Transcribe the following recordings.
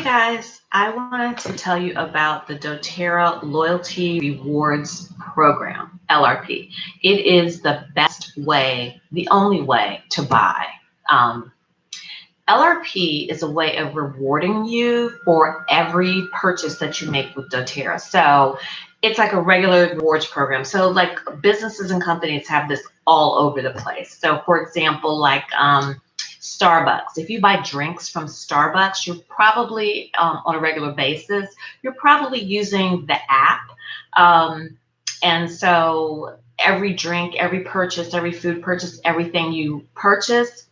Guys, I wanted to tell you about the doTERRA Loyalty Rewards Program, LRP. It is the best way, the only way to buy. Um, LRP is a way of rewarding you for every purchase that you make with doTERRA. So it's like a regular rewards program. So like businesses and companies have this all over the place. So for example, Starbucks. If you buy drinks from Starbucks, you're probably on a regular basis, you're probably using the app. And so every drink, every purchase, every food purchase, everything you purchase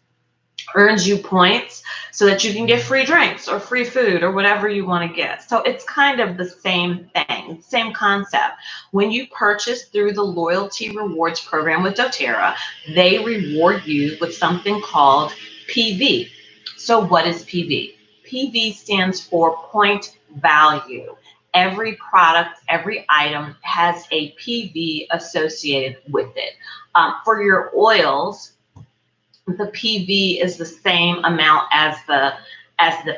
earns you points so that you can get free drinks or free food or whatever you want to get. So it's kind of the same thing, same concept. When you purchase through the loyalty rewards program with doTERRA, they reward you with something called PV. So what is PV? PV stands for point value. Every product, every item has a PV associated with it. For your oils, the PV is the same amount as the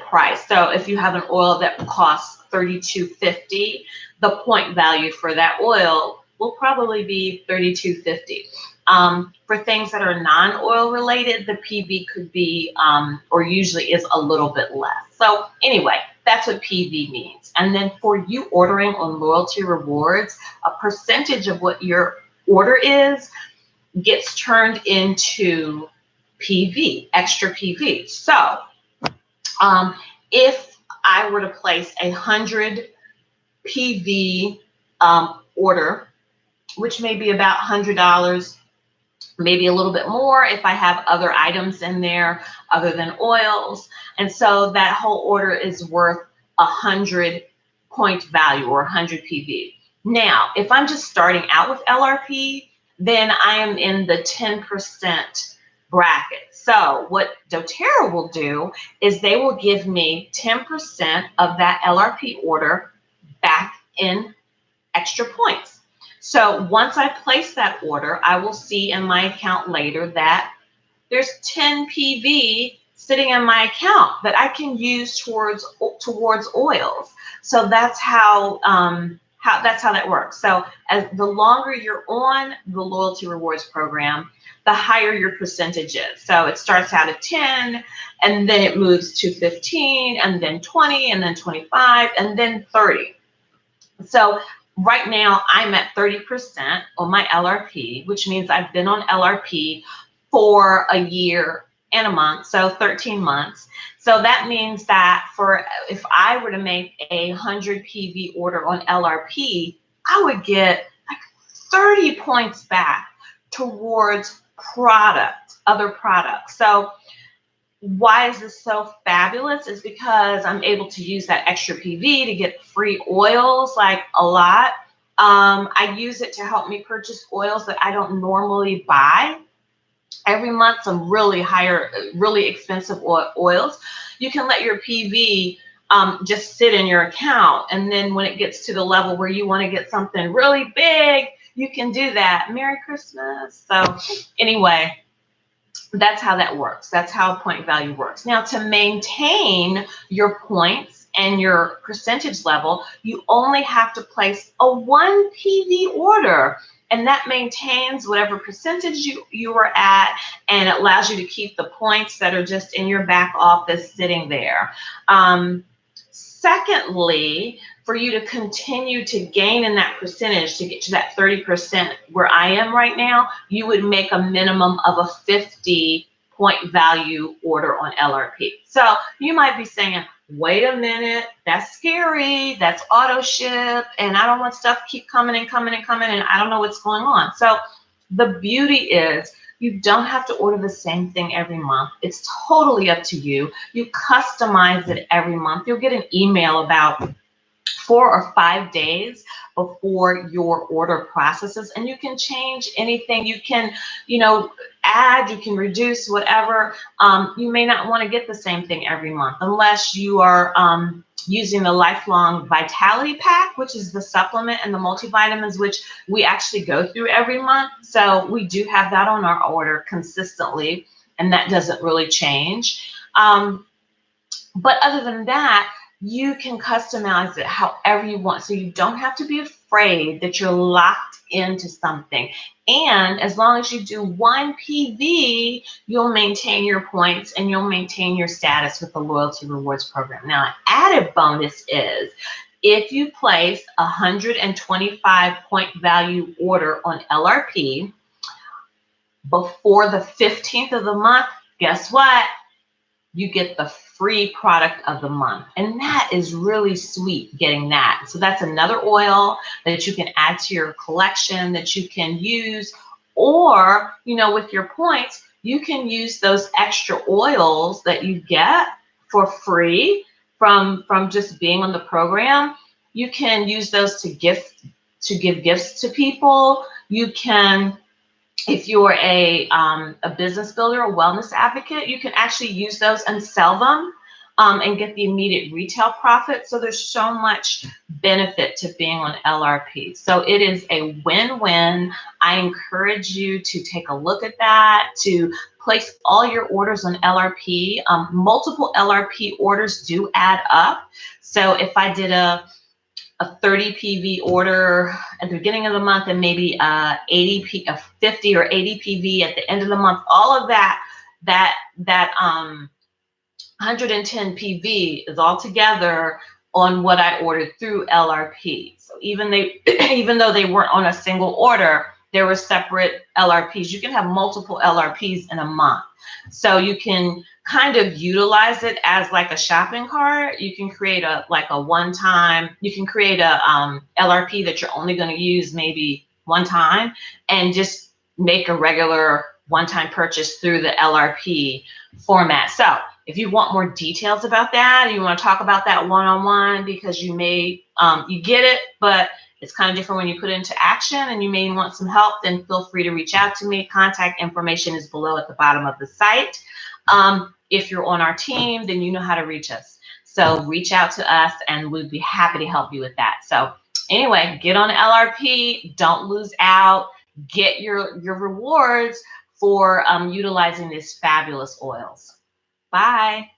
price. So if you have an oil that costs $32.50, the point value for that oil will probably be $32.50. For things that are non-oil related, the PV could be or usually is a little bit less. So anyway, that's what PV means. And then for you ordering on loyalty rewards, a percentage of what your order is gets turned into PV, extra PV. So if I were to place 100 PV order, which may be about $100, maybe a little bit more if I have other items in there other than oils. And so that whole order is worth 100 point value or 100 PV. Now, if I'm just starting out with LRP, then I am in the 10% bracket. So what doTERRA will do is they will give me 10% of that LRP order back in extra points. So once I place that order, I will see in my account later that there's 10 PV sitting in my account that I can use towards oils. So that's how that works. So as the longer you're on the loyalty rewards program, the higher your percentage is. So it starts out at 10, and then it moves to 15, and then 20, and then 25, and then 30. So right now I'm at 30% on my LRP, which means I've been on LRP for a year and a month, so 13 months. So that means that if I were to make 100 PV order on LRP, I would get like 30 points back towards other products. So why is this so fabulous? Is because I'm able to use that extra PV to get free oils, like a lot. I use it to help me purchase oils that I don't normally buy. Every month, some really expensive oils. You can let your PV just sit in your account. And then when it gets to the level where you want to get something really big, you can do that. Merry Christmas. So anyway, that's how that works. That's how point value works. Now, to maintain your points and your percentage level, you only have to place a 1 PV order, and that maintains whatever percentage you are at, and it allows you to keep the points that are just in your back office sitting there. Secondly, for you to continue to gain in that percentage, to get to that 30% where I am right now, you would make a minimum of a 50 point value order on LRP. So you might be saying, wait a minute, that's scary, that's auto ship, and I don't want stuff keep coming and coming and coming, and I don't know what's going on. So the beauty is you don't have to order the same thing every month. It's totally up to you. You customize it every month. You'll get an email about 4 or 5 days before your order processes, and you can change anything. You can, add, you can reduce, whatever. You may not want to get the same thing every month unless you are using the Lifelong Vitality Pack, which is the supplement and the multivitamins, which we actually go through every month. So we do have that on our order consistently, and that doesn't really change. But other than that, you can customize it however you want. So you don't have to be afraid that you're locked into something. And as long as you do one PV, you'll maintain your points and you'll maintain your status with the loyalty rewards program. Now, an added bonus is if you place a 125 point value order on LRP before the 15th of the month, guess what? You get the free product of the month. And that is really sweet, getting that. So that's another oil that you can add to your collection that you can use. Or, with your points, you can use those extra oils that you get for free from just being on the program. You can use those to give gifts to people. You can, if you're a business builder, a wellness advocate, you can actually use those and sell them and get the immediate retail profit. So there's so much benefit to being on LRP. So it is a win-win. I encourage you to take a look at that, to place all your orders on LRP. Multiple LRP orders do add up. So if I did a 30 PV order at the beginning of the month and maybe a 50 or 80 PV at the end of the month, all of that 110 PV is all together on what I ordered through LRP. So even though they weren't on a single order, there were separate LRPs. You can have multiple LRPs in a month. So you can kind of utilize it as like a shopping cart. You can create a LRP that you're only going to use maybe one time and just make a regular one-time purchase through the LRP format. So if you want more details about that, you want to talk about that one-on-one, because you may, you get it, but it's kind of different when you put it into action and you may want some help, then feel free to reach out to me. Contact information is below at the bottom of the site. If you're on our team, then you know how to reach us. So reach out to us and we'd be happy to help you with that. So anyway, get on LRP, don't lose out, get your rewards for utilizing these fabulous oils. Bye.